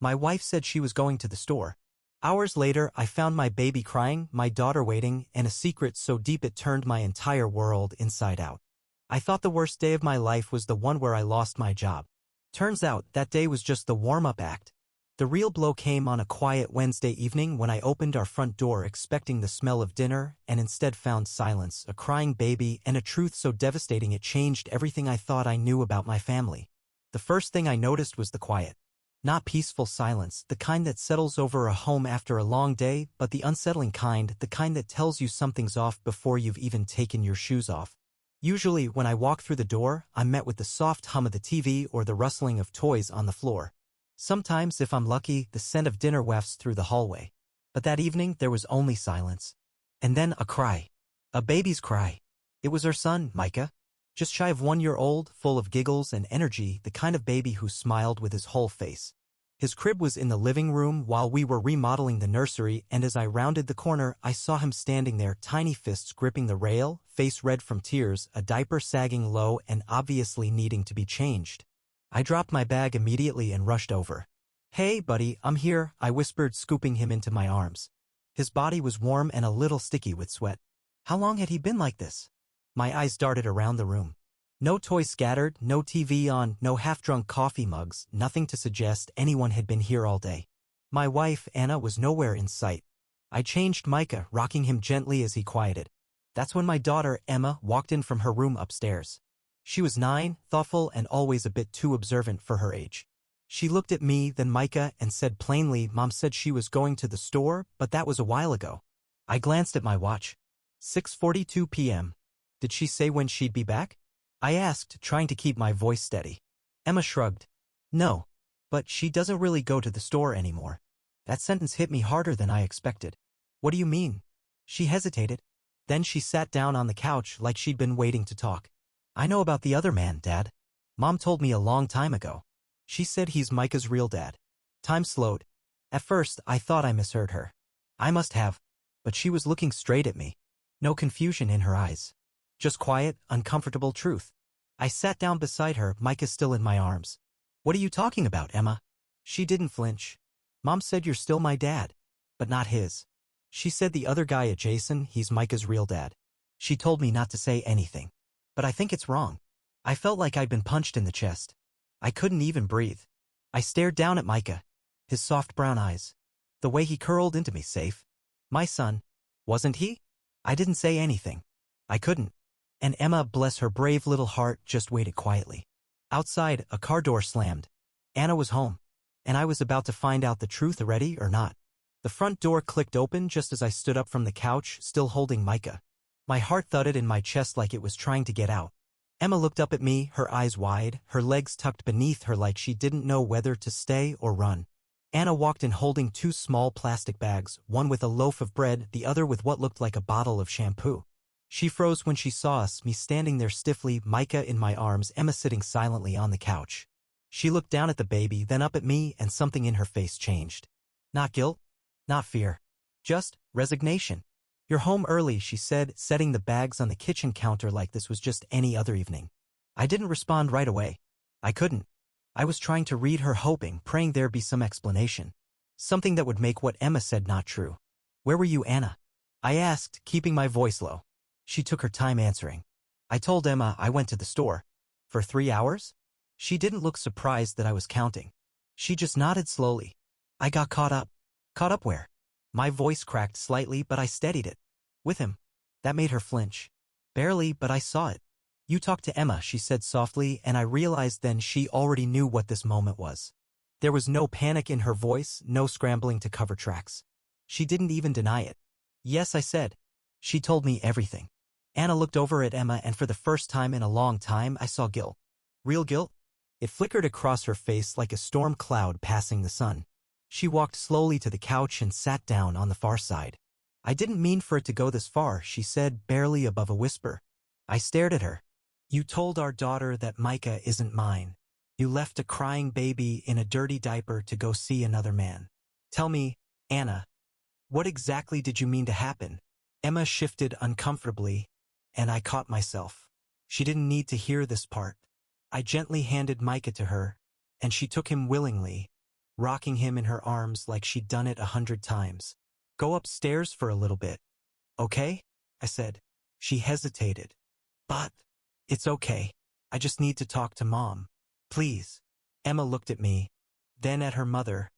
My wife said she was going to the store. Hours later, I found my baby crying, my daughter waiting, and a secret so deep it turned my entire world inside out. I thought the worst day of my life was the one where I lost my job. Turns out, that day was just the warm-up act. The real blow came on a quiet Wednesday evening when I opened our front door expecting the smell of dinner and instead found silence, a crying baby, and a truth so devastating it changed everything I thought I knew about my family. The first thing I noticed was the quiet. Not peaceful silence, the kind that settles over a home after a long day, but the unsettling kind, the kind that tells you something's off before you've even taken your shoes off. Usually, when I walk through the door, I'm met with the soft hum of the TV or the rustling of toys on the floor. Sometimes, if I'm lucky, the scent of dinner wafts through the hallway. But that evening, there was only silence. And then a cry. A baby's cry. It was our son, Micah. Just shy of 1 year old, full of giggles and energy, the kind of baby who smiled with his whole face. His crib was in the living room while we were remodeling the nursery, and as I rounded the corner, I saw him standing there, tiny fists gripping the rail, face red from tears, a diaper sagging low and obviously needing to be changed. I dropped my bag immediately and rushed over. "Hey, buddy, I'm here," I whispered, scooping him into my arms. His body was warm and a little sticky with sweat. How long had he been like this? My eyes darted around the room. No toys scattered, no TV on, no half-drunk coffee mugs, nothing to suggest anyone had been here all day. My wife, Anna, was nowhere in sight. I changed Micah, rocking him gently as he quieted. That's when my daughter, Emma, walked in from her room upstairs. She was 9, thoughtful and always a bit too observant for her age. She looked at me, then Micah, and said plainly, "Mom said she was going to the store, but that was a while ago." I glanced at my watch. 6:42 p.m. Did she say when she'd be back? I asked, trying to keep my voice steady. Emma shrugged. "No. But she doesn't really go to the store anymore." That sentence hit me harder than I expected. "What do you mean?" She hesitated. Then she sat down on the couch like she'd been waiting to talk. "I know about the other man, Dad. Mom told me a long time ago. She said he's Micah's real dad." Time slowed. At first, I thought I misheard her. I must have. But she was looking straight at me. No confusion in her eyes. Just quiet, uncomfortable truth. I sat down beside her, Micah still in my arms. "What are you talking about, Emma?" She didn't flinch. "Mom said you're still my dad. But not his. She said the other guy, Jason, he's Micah's real dad. She told me not to say anything. But I think it's wrong." I felt like I'd been punched in the chest. I couldn't even breathe. I stared down at Micah. His soft brown eyes. The way he curled into me, safe. My son. Wasn't he? I didn't say anything. I couldn't. And Emma, bless her brave little heart, just waited quietly. Outside, a car door slammed. Anna was home. And I was about to find out the truth already or not. The front door clicked open just as I stood up from the couch, still holding Micah. My heart thudded in my chest like it was trying to get out. Emma looked up at me, her eyes wide, her legs tucked beneath her like she didn't know whether to stay or run. Anna walked in holding 2 small plastic bags, one with a loaf of bread, the other with what looked like a bottle of shampoo. She froze when she saw us, me standing there stiffly, Micah in my arms, Emma sitting silently on the couch. She looked down at the baby, then up at me, and something in her face changed. Not guilt, not fear. Just resignation. "You're home early," she said, setting the bags on the kitchen counter like this was just any other evening. I didn't respond right away. I couldn't. I was trying to read her, hoping, praying there'd be some explanation. Something that would make what Emma said not true. "Where were you, Anna?" I asked, keeping my voice low. She took her time answering. I told Emma I went to the store. "For 3 hours?" She didn't look surprised that I was counting. She just nodded slowly. "I got caught up." "Caught up where?" My voice cracked slightly, but I steadied it. "With him." That made her flinch. "Barely, but I saw it." "You talked to Emma," she said softly, and I realized then she already knew what this moment was. There was no panic in her voice, no scrambling to cover tracks. She didn't even deny it. "Yes," I said. "She told me everything." Anna looked over at Emma, and for the first time in a long time I saw guilt. Real guilt? It flickered across her face like a storm cloud passing the sun. She walked slowly to the couch and sat down on the far side. "I didn't mean for it to go this far," she said, barely above a whisper. I stared at her. "You told our daughter that Micah isn't mine. You left a crying baby in a dirty diaper to go see another man. Tell me, Anna, what exactly did you mean to happen?" Emma shifted uncomfortably, and I caught myself. She didn't need to hear this part. I gently handed Micah to her, and she took him willingly. rocking him in her arms like she'd done it 100 times. "Go upstairs for a little bit, okay?" I said. She hesitated. "But, it's okay. I just need to talk to Mom. Please." Emma looked at me, then at her mother,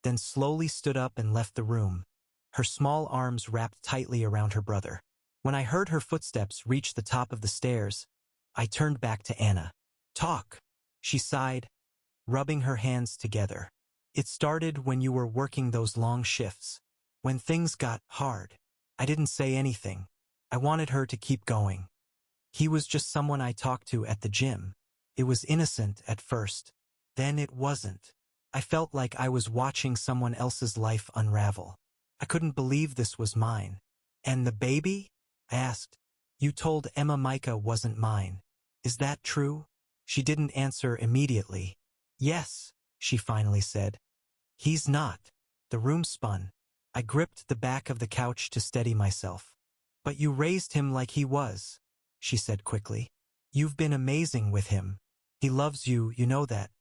then slowly stood up and left the room, her small arms wrapped tightly around her brother. When I heard her footsteps reach the top of the stairs, I turned back to Anna. "Talk," she sighed, rubbing her hands together. "It started when you were working those long shifts. When things got hard." I didn't say anything. I wanted her to keep going. "He was just someone I talked to at the gym. It was innocent at first. Then it wasn't. I felt like I was watching someone else's life unravel. I couldn't believe this was mine." "And the baby?" I asked. "You told Emma Micah wasn't mine. Is that true?" She didn't answer immediately. "Yes," she finally said. "He's not." The room spun. I gripped the back of the couch to steady myself. "But you raised him like he was," she said quickly. "You've been amazing with him. He loves you, you know that.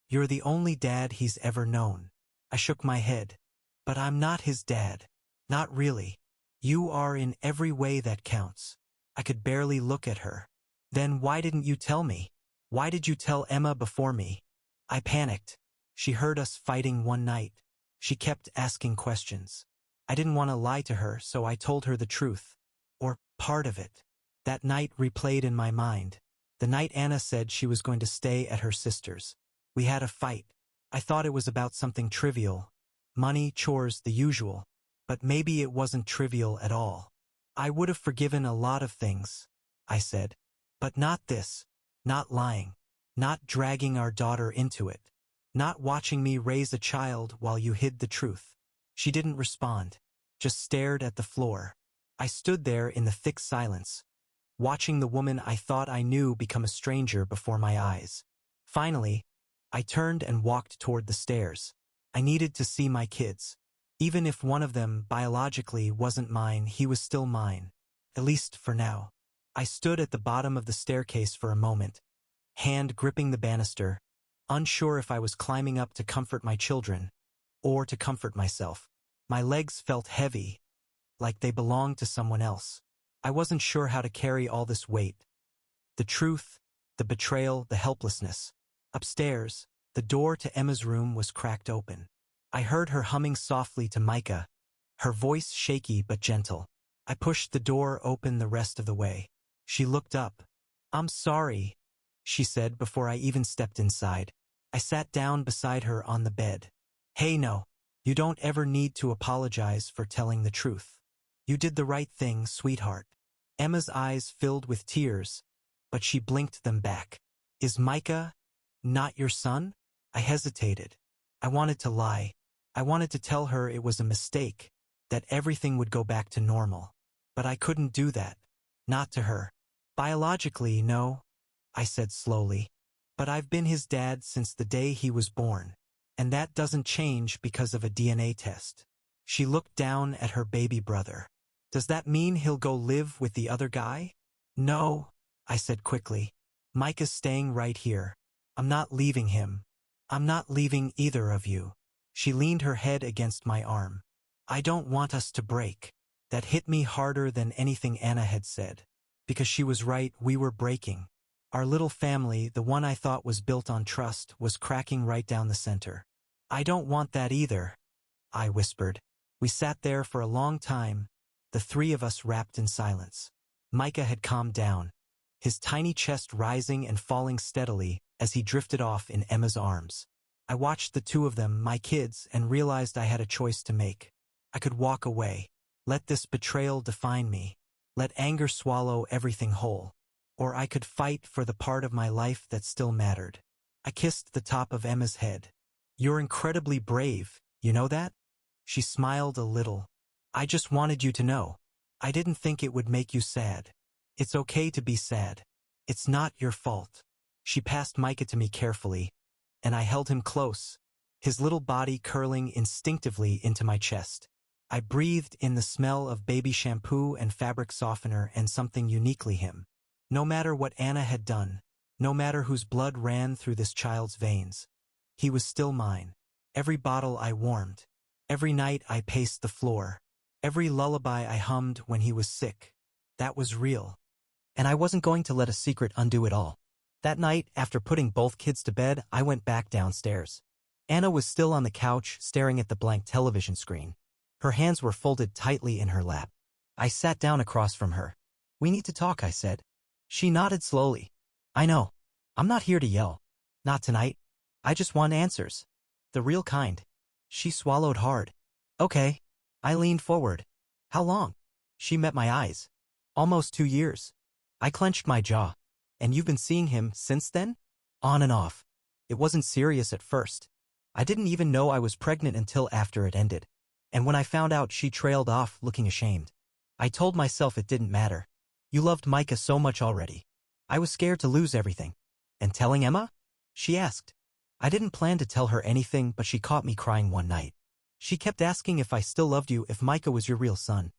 You're the only dad he's ever known." I shook my head. "But I'm not his dad. Not really. You are in every way that counts." I could barely look at her. "Then why didn't you tell me? Why did you tell Emma before me?" I panicked. She heard us fighting one night. She kept asking questions. I didn't want to lie to her, so I told her the truth. Or part of it. That night replayed in my mind. The night Anna said she was going to stay at her sister's. We had a fight. I thought it was about something trivial. Money, chores, the usual. But maybe it wasn't trivial at all. "I would have forgiven a lot of things," I said. "But not this. Not lying. Not dragging our daughter into it. Not watching me raise a child while you hid the truth." She didn't respond, just stared at the floor. I stood there in the thick silence, watching the woman I thought I knew become a stranger before my eyes. Finally, I turned and walked toward the stairs. I needed to see my kids. Even if one of them, biologically, wasn't mine, he was still mine. At least for now. I stood at the bottom of the staircase for a moment, hand gripping the banister, unsure if I was climbing up to comfort my children, or to comfort myself. My legs felt heavy, like they belonged to someone else. I wasn't sure how to carry all this weight. The truth, the betrayal, the helplessness. Upstairs, the door to Emma's room was cracked open. I heard her humming softly to Micah, her voice shaky but gentle. I pushed the door open the rest of the way. She looked up. "I'm sorry," she said before I even stepped inside. I sat down beside her on the bed. "Hey, no, you don't ever need to apologize for telling the truth. You did the right thing, sweetheart." Emma's eyes filled with tears, but she blinked them back. "Is Micah not your son?" I hesitated. I wanted to lie. I wanted to tell her it was a mistake, that everything would go back to normal. But I couldn't do that. Not to her. "Biologically, no," I said slowly. "But I've been his dad since the day he was born. And that doesn't change because of a DNA test." She looked down at her baby brother. "Does that mean he'll go live with the other guy?" "No," I said quickly. "Micah's staying right here. I'm not leaving him. I'm not leaving either of you." She leaned her head against my arm. "I don't want us to break." That hit me harder than anything Anna had said. Because she was right, we were breaking. Our little family, the one I thought was built on trust, was cracking right down the center. "I don't want that either," I whispered. We sat there for a long time, the three of us wrapped in silence. Micah had calmed down, his tiny chest rising and falling steadily as he drifted off in Emma's arms. I watched the two of them, my kids, and realized I had a choice to make. I could walk away, let this betrayal define me, let anger swallow everything whole. Or I could fight for the part of my life that still mattered. I kissed the top of Emma's head. "You're incredibly brave, you know that?" She smiled a little. "I just wanted you to know. I didn't think it would make you sad. It's okay to be sad. It's not your fault." She passed Micah to me carefully, and I held him close, his little body curling instinctively into my chest. I breathed in the smell of baby shampoo and fabric softener and something uniquely him. No matter what Anna had done, no matter whose blood ran through this child's veins, he was still mine. Every bottle I warmed. Every night I paced the floor. Every lullaby I hummed when he was sick. That was real. And I wasn't going to let a secret undo it all. That night, after putting both kids to bed, I went back downstairs. Anna was still on the couch, staring at the blank television screen. Her hands were folded tightly in her lap. I sat down across from her. "We need to talk," I said. She nodded slowly. "I know. I'm not here to yell. Not tonight. I just want answers. The real kind." She swallowed hard. "Okay." I leaned forward. "How long?" She met my eyes. "Almost 2 years." I clenched my jaw. "And you've been seeing him since then?" "On and off. It wasn't serious at first. I didn't even know I was pregnant until after it ended. And when I found out," she trailed off, looking ashamed. "I told myself it didn't matter. You loved Micah so much already. I was scared to lose everything." "And telling Emma?" she asked. I didn't plan to tell her anything, but she caught me crying one night. She kept asking if I still loved you, if Micah was your real son.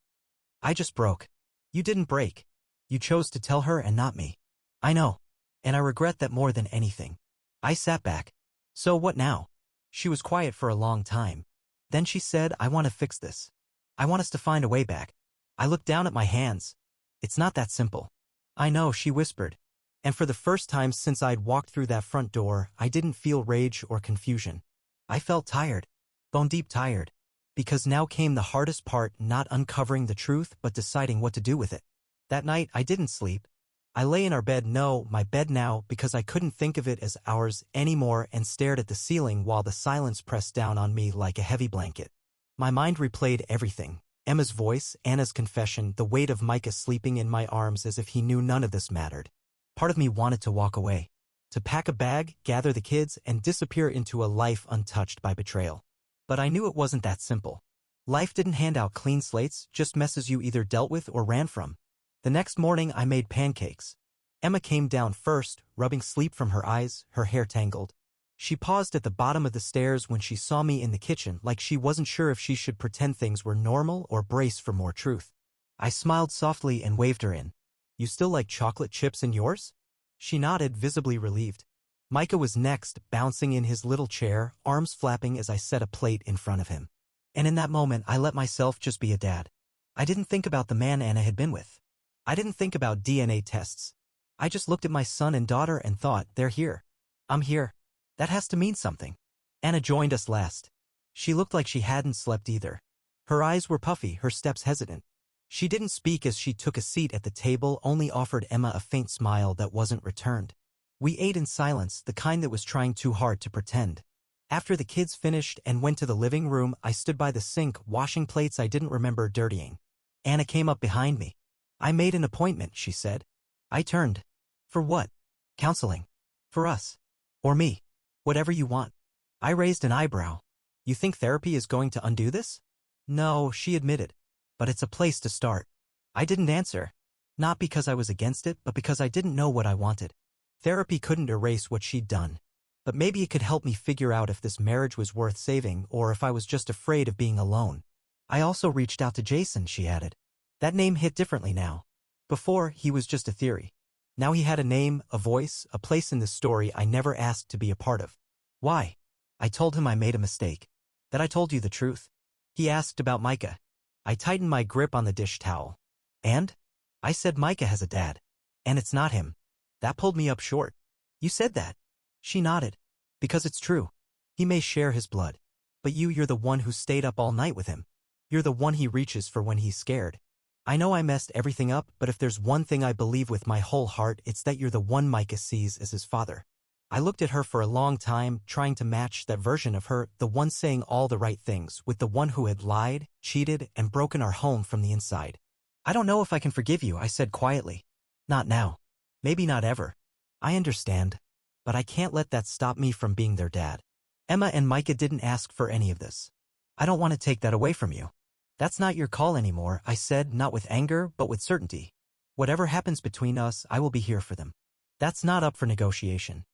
I just broke. "You didn't break. You chose to tell her and not me." "I know. And I regret that more than anything." I sat back. "So what now?" She was quiet for a long time. Then she said, "I want to fix this. I want us to find a way back." I looked down at my hands. "It's not that simple." "I know," she whispered. And for the first time since I'd walked through that front door, I didn't feel rage or confusion. I felt tired. Bone deep tired. Because now came the hardest part, not uncovering the truth, but deciding what to do with it. That night, I didn't sleep. I lay in our bed, no, my bed now, because I couldn't think of it as ours anymore, and stared at the ceiling while the silence pressed down on me like a heavy blanket. My mind replayed everything. Emma's voice, Anna's confession, the weight of Micah sleeping in my arms as if he knew none of this mattered. Part of me wanted to walk away. To pack a bag, gather the kids, and disappear into a life untouched by betrayal. But I knew it wasn't that simple. Life didn't hand out clean slates, just messes you either dealt with or ran from. The next morning, I made pancakes. Emma came down first, rubbing sleep from her eyes, her hair tangled. She paused at the bottom of the stairs when she saw me in the kitchen, like she wasn't sure if she should pretend things were normal or brace for more truth. I smiled softly and waved her in. "You still like chocolate chips in yours?" She nodded, visibly relieved. Micah was next, bouncing in his little chair, arms flapping as I set a plate in front of him. And in that moment, I let myself just be a dad. I didn't think about the man Anna had been with. I didn't think about DNA tests. I just looked at my son and daughter and thought, they're here. I'm here. That has to mean something. Anna joined us last. She looked like she hadn't slept either. Her eyes were puffy, her steps hesitant. She didn't speak as she took a seat at the table, only offered Emma a faint smile that wasn't returned. We ate in silence, the kind that was trying too hard to pretend. After the kids finished and went to the living room, I stood by the sink, washing plates I didn't remember dirtying. Anna came up behind me. "I made an appointment," she said. I turned. "For what?" "Counseling. For us. Or me. Whatever you want." I raised an eyebrow. "You think therapy is going to undo this?" "No," she admitted. "But it's a place to start." I didn't answer. Not because I was against it, but because I didn't know what I wanted. Therapy couldn't erase what she'd done. But maybe it could help me figure out if this marriage was worth saving or if I was just afraid of being alone. I also reached out to Jason, she added. That name hit differently now. Before, he was just a theory. Now he had a name, a voice, a place in this story I never asked to be a part of. "Why?" I told him I made a mistake. "That I told you the truth." He asked about Micah. I tightened my grip on the dish towel. "And?" I said Micah has a dad. "And it's not him." That pulled me up short. "You said that." She nodded. "Because it's true. He may share his blood. But you're the one who stayed up all night with him. You're the one he reaches for when he's scared. I know I messed everything up, but if there's one thing I believe with my whole heart, it's that you're the one Micah sees as his father." I looked at her for a long time, trying to match that version of her, the one saying all the right things, with the one who had lied, cheated, and broken our home from the inside. "I don't know if I can forgive you," I said quietly. "Not now. Maybe not ever. I understand. But I can't let that stop me from being their dad. Emma and Micah didn't ask for any of this. I don't want to take that away from you." "That's not your call anymore," I said, not with anger, but with certainty. "Whatever happens between us, I will be here for them. That's not up for negotiation."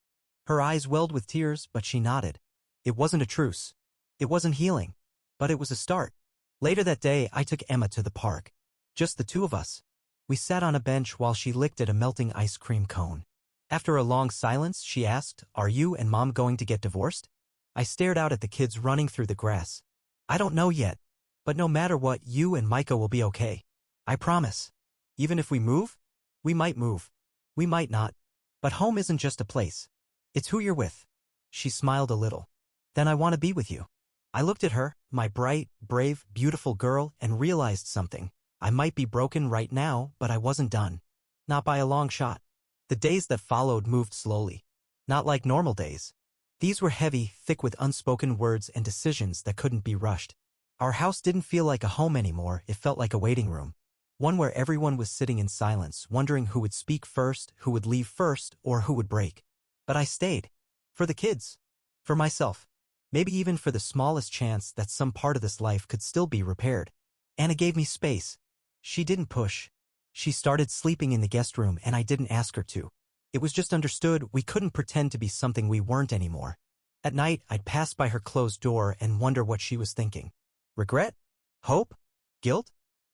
Her eyes welled with tears, but she nodded. It wasn't a truce. It wasn't healing. But it was a start. Later that day, I took Emma to the park. Just the two of us. We sat on a bench while she licked at a melting ice cream cone. After a long silence, she asked, "Are you and Mom going to get divorced?" I stared out at the kids running through the grass. I don't know yet, but no matter what, you and Micah will be okay. I promise. Even if we move, we might move. We might not. But home isn't just a place. It's who you're with. She smiled a little. Then I want to be with you. I looked at her, my bright, brave, beautiful girl, and realized something. I might be broken right now, but I wasn't done. Not by a long shot. The days that followed moved slowly. Not like normal days. These were heavy, thick with unspoken words and decisions that couldn't be rushed. Our house didn't feel like a home anymore, it felt like a waiting room. One where everyone was sitting in silence, wondering who would speak first, who would leave first, or who would break. But I stayed. For the kids. For myself. Maybe even for the smallest chance that some part of this life could still be repaired. Anna gave me space. She didn't push. She started sleeping in the guest room and I didn't ask her to. It was just understood we couldn't pretend to be something we weren't anymore. At night, I'd pass by her closed door and wonder what she was thinking. Regret? Hope? Guilt?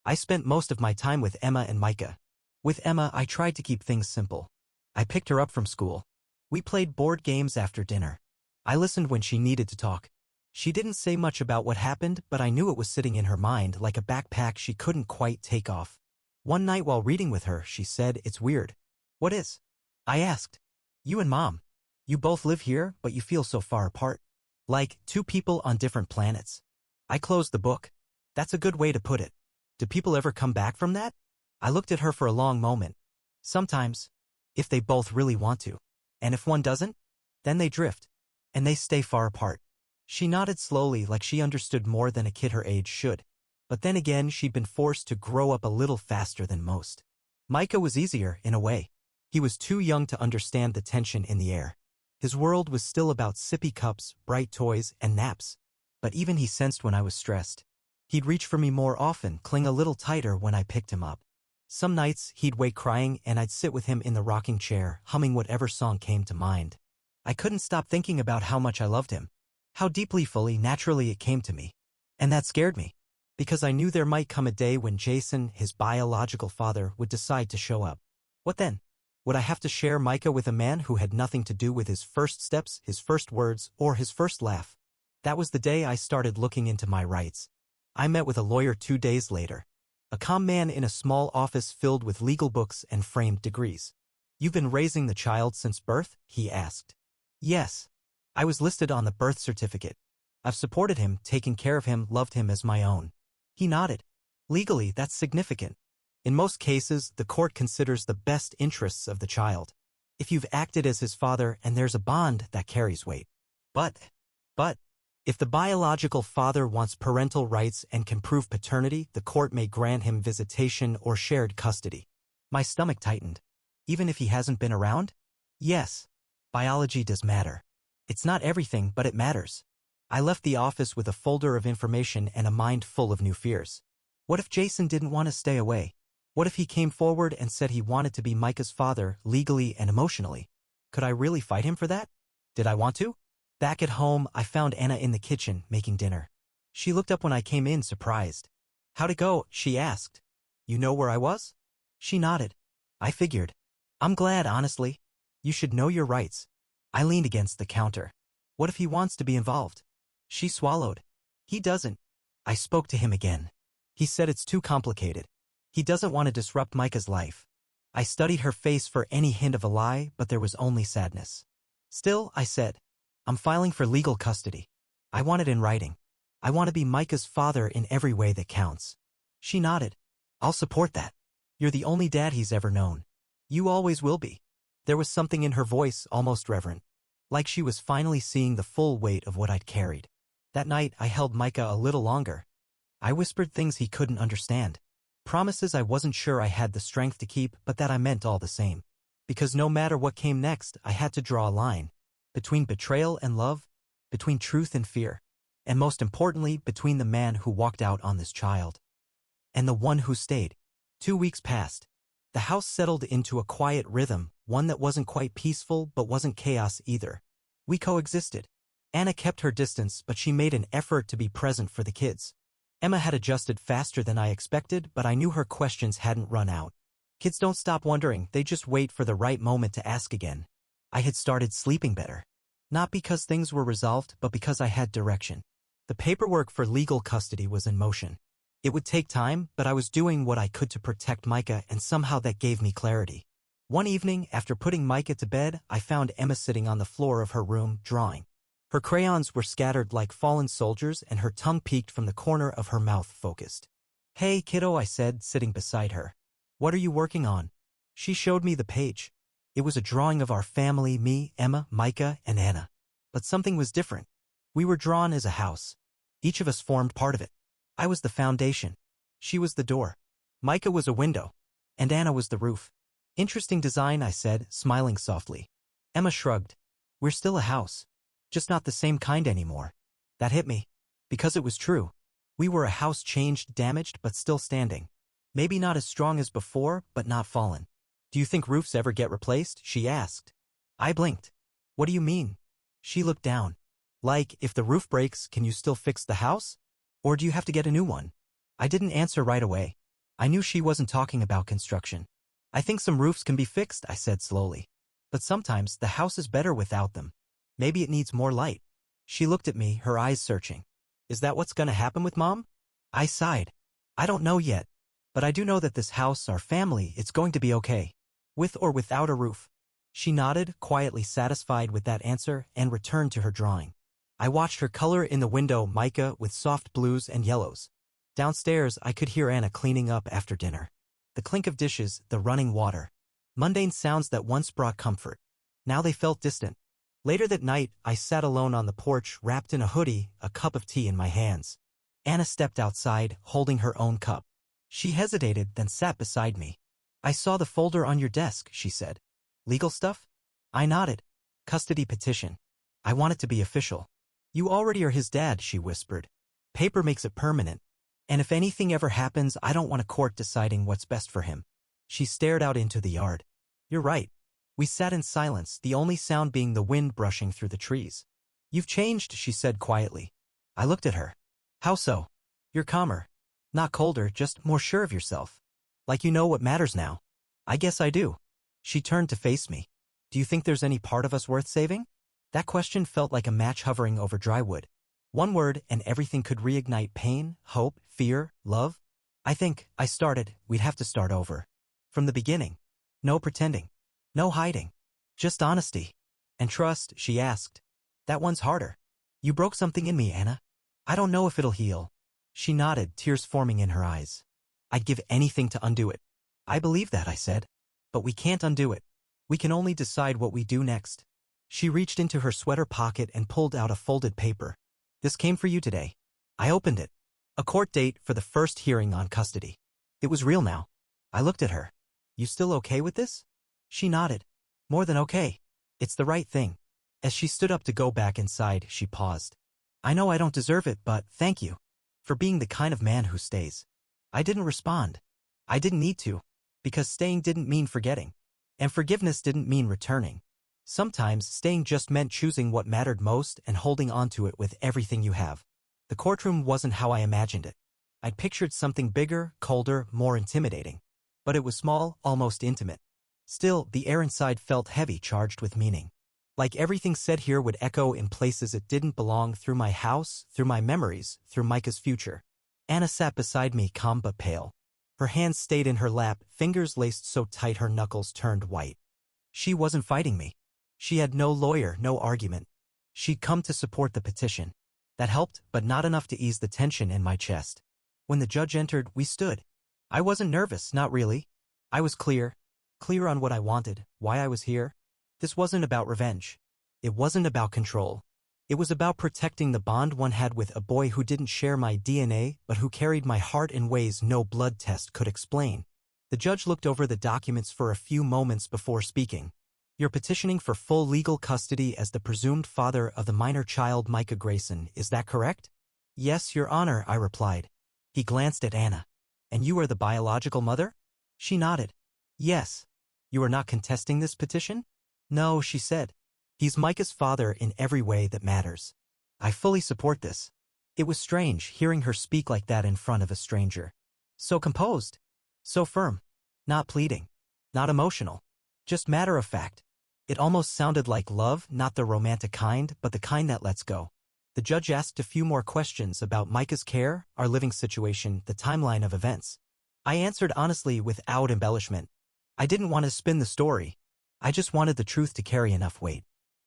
I spent most of my time with Emma and Micah. With Emma, I tried to keep things simple. I picked her up from school. We played board games after dinner. I listened when she needed to talk. She didn't say much about what happened, but I knew it was sitting in her mind like a backpack she couldn't quite take off. One night while reading with her, she said, "It's weird." "What is?" I asked. "You and Mom. You both live here, but you feel so far apart. Like two people on different planets." I closed the book. That's a good way to put it. Do people ever come back from that? I looked at her for a long moment. Sometimes. If they both really want to. And if one doesn't, then they drift. And they stay far apart. She nodded slowly like she understood more than a kid her age should. But then again, she'd been forced to grow up a little faster than most. Micah was easier, in a way. He was too young to understand the tension in the air. His world was still about sippy cups, bright toys, and naps. But even he sensed when I was stressed. He'd reach for me more often, cling a little tighter when I picked him up. Some nights, he'd wake crying and I'd sit with him in the rocking chair, humming whatever song came to mind. I couldn't stop thinking about how much I loved him. How deeply, fully, naturally it came to me. And that scared me. Because I knew there might come a day when Jason, his biological father, would decide to show up. What then? Would I have to share Micah with a man who had nothing to do with his first steps, his first words, or his first laugh? That was the day I started looking into my rights. I met with a lawyer 2 days later. A calm man in a small office filled with legal books and framed degrees. "You've been raising the child since birth?" he asked. "Yes. I was listed on the birth certificate. I've supported him, taken care of him, loved him as my own." He nodded. "Legally, that's significant. In most cases, the court considers the best interests of the child. If you've acted as his father and there's a bond, that carries weight. But, if the biological father wants parental rights and can prove paternity, the court may grant him visitation or shared custody." My stomach tightened. "Even if he hasn't been around?" "Yes. Biology does matter. It's not everything, but it matters." I left the office with a folder of information and a mind full of new fears. What if Jason didn't want to stay away? What if he came forward and said he wanted to be Micah's father, legally and emotionally? Could I really fight him for that? Did I want to? Back at home, I found Anna in the kitchen, making dinner. She looked up when I came in, surprised. "How'd it go?" she asked. "You know where I was?" She nodded. "I figured. I'm glad, honestly. You should know your rights." I leaned against the counter. "What if he wants to be involved?" She swallowed. "He doesn't." I spoke to him again. He said it's too complicated. He doesn't want to disrupt Micah's life. I studied her face for any hint of a lie, but there was only sadness. "Still," I said, "I'm filing for legal custody. I want it in writing. I want to be Micah's father in every way that counts." She nodded. "I'll support that. You're the only dad he's ever known. You always will be." There was something in her voice, almost reverent. Like she was finally seeing the full weight of what I'd carried. That night, I held Micah a little longer. I whispered things he couldn't understand. Promises I wasn't sure I had the strength to keep, but that I meant all the same. Because no matter what came next, I had to draw a line. Between betrayal and love, between truth and fear, and most importantly, between the man who walked out on this child and the one who stayed. 2 weeks passed. The house settled into a quiet rhythm, one that wasn't quite peaceful but wasn't chaos either. We coexisted. Anna kept her distance, but she made an effort to be present for the kids. Emma had adjusted faster than I expected, but I knew her questions hadn't run out. Kids don't stop wondering, they just wait for the right moment to ask again. I had started sleeping better. Not because things were resolved, but because I had direction. The paperwork for legal custody was in motion. It would take time, but I was doing what I could to protect Micah, and somehow that gave me clarity. One evening, after putting Micah to bed, I found Emma sitting on the floor of her room, drawing. Her crayons were scattered like fallen soldiers, and her tongue peeked from the corner of her mouth, focused. "Hey, kiddo," I said, sitting beside her. "What are you working on?" She showed me the page. It was a drawing of our family, me, Emma, Micah, and Anna. But something was different. We were drawn as a house. Each of us formed part of it. I was the foundation. She was the door. Micah was a window. And Anna was the roof. "Interesting design," I said, smiling softly. Emma shrugged. "We're still a house. Just not the same kind anymore." That hit me. Because it was true. We were a house changed, damaged, but still standing. Maybe not as strong as before, but not fallen. "Do you think roofs ever get replaced?" she asked. I blinked. "What do you mean?" She looked down. "Like, if the roof breaks, can you still fix the house? Or do you have to get a new one?" I didn't answer right away. I knew she wasn't talking about construction. "I think some roofs can be fixed," I said slowly. "But sometimes the house is better without them. Maybe it needs more light." She looked at me, her eyes searching. "Is that what's gonna happen with Mom?" I sighed. "I don't know yet. But I do know that this house, our family, it's going to be okay. With or without a roof." She nodded, quietly satisfied with that answer, and returned to her drawing. I watched her color in the window, Micah with soft blues and yellows. Downstairs, I could hear Anna cleaning up after dinner. The clink of dishes, the running water. Mundane sounds that once brought comfort. Now they felt distant. Later that night, I sat alone on the porch, wrapped in a hoodie, a cup of tea in my hands. Anna stepped outside, holding her own cup. She hesitated, then sat beside me. "I saw the folder on your desk," she said. "Legal stuff?" I nodded. "Custody petition. I want it to be official." "You already are his dad," she whispered. "Paper makes it permanent. And if anything ever happens, I don't want a court deciding what's best for him." She stared out into the yard. "You're right." We sat in silence, the only sound being the wind brushing through the trees. "You've changed," she said quietly. I looked at her. "How so?" "You're calmer. Not colder, just more sure of yourself. Like you know what matters now." "I guess I do." She turned to face me. "Do you think there's any part of us worth saving?" That question felt like a match hovering over dry wood. One word, and everything could reignite pain, hope, fear, love. I started, we'd have to start over. From the beginning. No pretending. No hiding. Just honesty. "And trust?" she asked. "That one's harder. You broke something in me, Anna. I don't know if it'll heal." She nodded, tears forming in her eyes. "I'd give anything to undo it." "I believe that," I said. "But we can't undo it. We can only decide what we do next." She reached into her sweater pocket and pulled out a folded paper. "This came for you today." I opened it. A court date for the first hearing on custody. It was real now. I looked at her. "You still okay with this?" She nodded. "More than okay. It's the right thing." As she stood up to go back inside, she paused. "I know I don't deserve it, but thank you. For being the kind of man who stays." I didn't respond. I didn't need to. Because staying didn't mean forgetting. And forgiveness didn't mean returning. Sometimes staying just meant choosing what mattered most and holding on to it with everything you have. The courtroom wasn't how I imagined it. I'd pictured something bigger, colder, more intimidating. But it was small, almost intimate. Still, the air inside felt heavy, charged with meaning. Like everything said here would echo in places it didn't belong, through my house, through my memories, through Micah's future. Anna sat beside me, calm but pale. Her hands stayed in her lap, fingers laced so tight her knuckles turned white. She wasn't fighting me. She had no lawyer, no argument. She'd come to support the petition. That helped, but not enough to ease the tension in my chest. When the judge entered, we stood. I wasn't nervous, not really. I was clear. Clear on what I wanted, why I was here. This wasn't about revenge. It wasn't about control. It was about protecting the bond one had with a boy who didn't share my DNA, but who carried my heart in ways no blood test could explain. The judge looked over the documents for a few moments before speaking. "You're petitioning for full legal custody as the presumed father of the minor child Micah Grayson, is that correct?" "Yes, Your Honor," I replied. He glanced at Anna. "And you are the biological mother?" She nodded. "Yes." "You are not contesting this petition?" "No," she said. "He's Micah's father in every way that matters. I fully support this." It was strange hearing her speak like that in front of a stranger. So composed. So firm. Not pleading. Not emotional. Just matter of fact. It almost sounded like love, not the romantic kind, but the kind that lets go. The judge asked a few more questions about Micah's care, our living situation, the timeline of events. I answered honestly without embellishment. I didn't want to spin the story. I just wanted the truth to carry enough weight.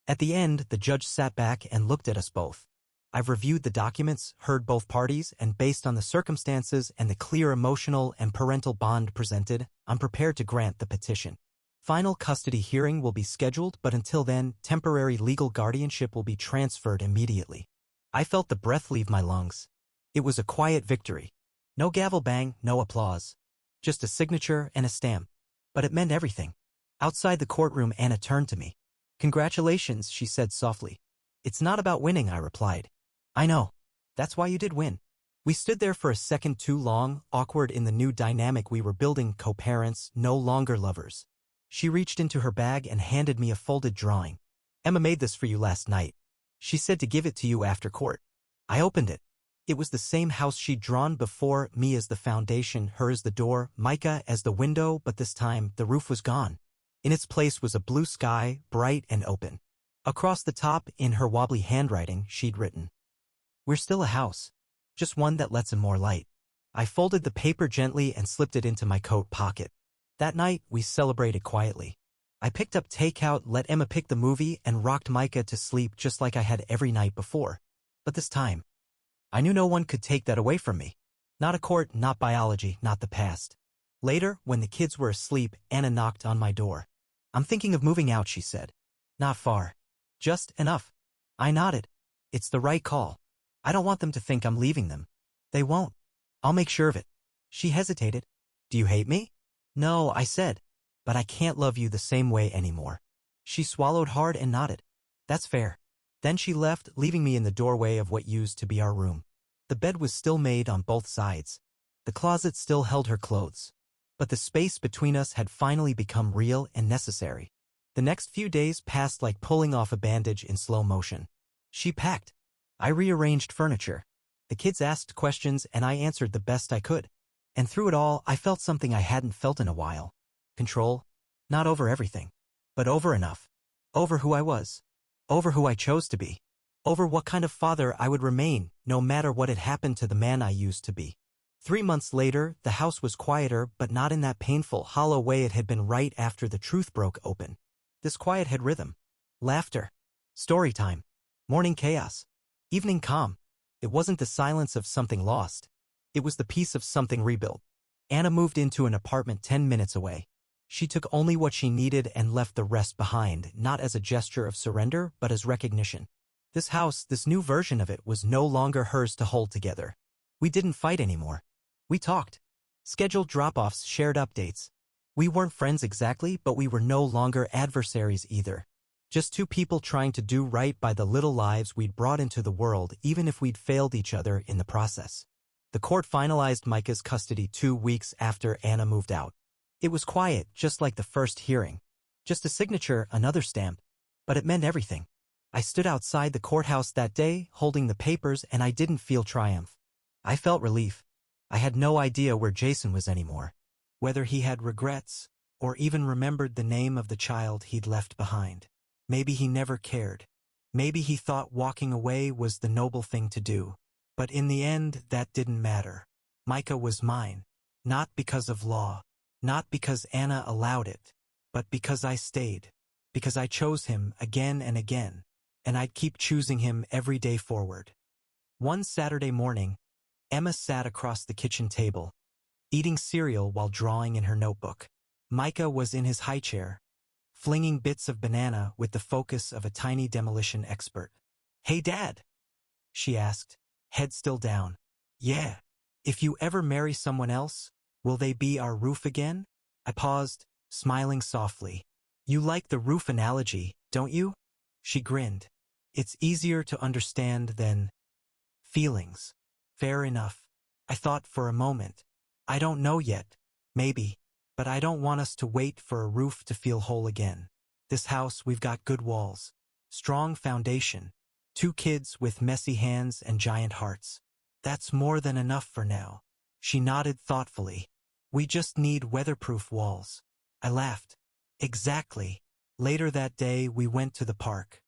At the end, the judge sat back and looked at us both. I've reviewed the documents, heard both parties, and based on the circumstances and the clear emotional and parental bond presented, I'm prepared to grant the petition. Final custody hearing will be scheduled, but until then, temporary legal guardianship will be transferred immediately. I felt the breath leave my lungs. It was a quiet victory. No gavel bang, no applause. Just a signature and a stamp. But it meant everything. Outside the courtroom, Anna turned to me. "Congratulations," she said softly. "It's not about winning," I replied. "I know. That's why you did win." We stood there for a second too long, awkward in the new dynamic we were building, co-parents, no longer lovers. She reached into her bag and handed me a folded drawing. "Emma made this for you last night. She said to give it to you after court." I opened it. It was the same house she'd drawn before, me as the foundation, her as the door, Micah as the window, but this time the roof was gone. In its place was a blue sky, bright and open. Across the top, in her wobbly handwriting, she'd written, "We're still a house. Just one that lets in more light." I folded the paper gently and slipped it into my coat pocket. That night, we celebrated quietly. I picked up takeout, let Emma pick the movie, and rocked Micah to sleep just like I had every night before. But this time, I knew no one could take that away from me. Not a court, not biology, not the past. Later, when the kids were asleep, Anna knocked on my door. "I'm thinking of moving out," she said. "Not far. Just enough." I nodded. "It's the right call. I don't want them to think I'm leaving them." "They won't. I'll make sure of it." She hesitated. "Do you hate me?" "No," I said. "But I can't love you the same way anymore." She swallowed hard and nodded. "That's fair." Then she left, leaving me in the doorway of what used to be our room. The bed was still made on both sides. The closet still held her clothes. But the space between us had finally become real and necessary. The next few days passed like pulling off a bandage in slow motion. She packed. I rearranged furniture. The kids asked questions and I answered the best I could. And through it all, I felt something I hadn't felt in a while. Control. Not over everything. But over enough. Over who I was. Over who I chose to be. Over what kind of father I would remain, no matter what had happened to the man I used to be. 3 months later, the house was quieter, but not in that painful, hollow way it had been right after the truth broke open. This quiet had rhythm. Laughter. Story time. Morning chaos. Evening calm. It wasn't the silence of something lost. It was the peace of something rebuilt. Anna moved into an apartment 10 minutes away. She took only what she needed and left the rest behind, not as a gesture of surrender, but as recognition. This house, this new version of it, was no longer hers to hold together. We didn't fight anymore. We talked. Scheduled drop-offs, shared updates. We weren't friends exactly, but we were no longer adversaries either. Just two people trying to do right by the little lives we'd brought into the world, even if we'd failed each other in the process. The court finalized Micah's custody 2 weeks after Anna moved out. It was quiet, just like the first hearing. Just a signature, another stamp. But it meant everything. I stood outside the courthouse that day, holding the papers, and I didn't feel triumph. I felt relief. I had no idea where Jason was anymore. Whether he had regrets, or even remembered the name of the child he'd left behind. Maybe he never cared. Maybe he thought walking away was the noble thing to do. But in the end, that didn't matter. Micah was mine. Not because of law. Not because Anna allowed it. But because I stayed. Because I chose him again and again. And I'd keep choosing him every day forward. One Saturday morning, Emma sat across the kitchen table, eating cereal while drawing in her notebook. Micah was in his high chair, flinging bits of banana with the focus of a tiny demolition expert. "Hey, Dad," she asked, head still down. "Yeah. If you ever marry someone else, will they be our roof again?" I paused, smiling softly. "You like the roof analogy, don't you?" She grinned. "It's easier to understand than feelings." Fair enough. I thought for a moment. I don't know yet. Maybe. But I don't want us to wait for a roof to feel whole again. This house, we've got good walls. Strong foundation. 2 kids with messy hands and giant hearts. That's more than enough for now. She nodded thoughtfully. We just need weatherproof walls. I laughed. Exactly. Later that day, we went to the park.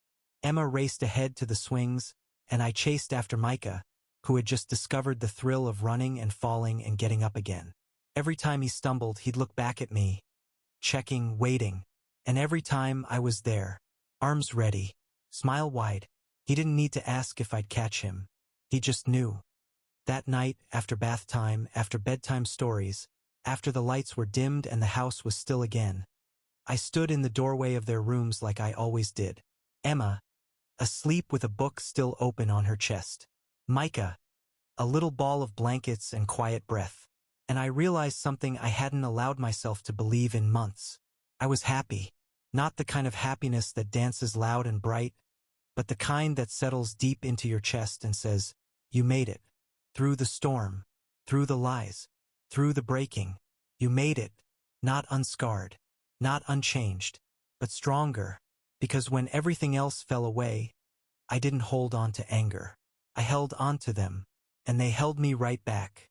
Emma raced ahead to the swings, and I chased after Micah, who had just discovered the thrill of running and falling and getting up again. Every time he stumbled, he'd look back at me, checking, waiting, and every time I was there, arms ready, smile wide. He didn't need to ask if I'd catch him. He just knew. That night, after bath time, after bedtime stories, after the lights were dimmed and the house was still again, I stood in the doorway of their rooms like I always did. Emma, asleep with a book still open on her chest. Micah, a little ball of blankets and quiet breath. And I realized something I hadn't allowed myself to believe in months. I was happy. Not the kind of happiness that dances loud and bright, but the kind that settles deep into your chest and says, "You made it. Through the storm, through the lies, through the breaking, you made it, not unscarred, not unchanged, but stronger, because when everything else fell away, I didn't hold on to anger. I held on to them, and they held me right back.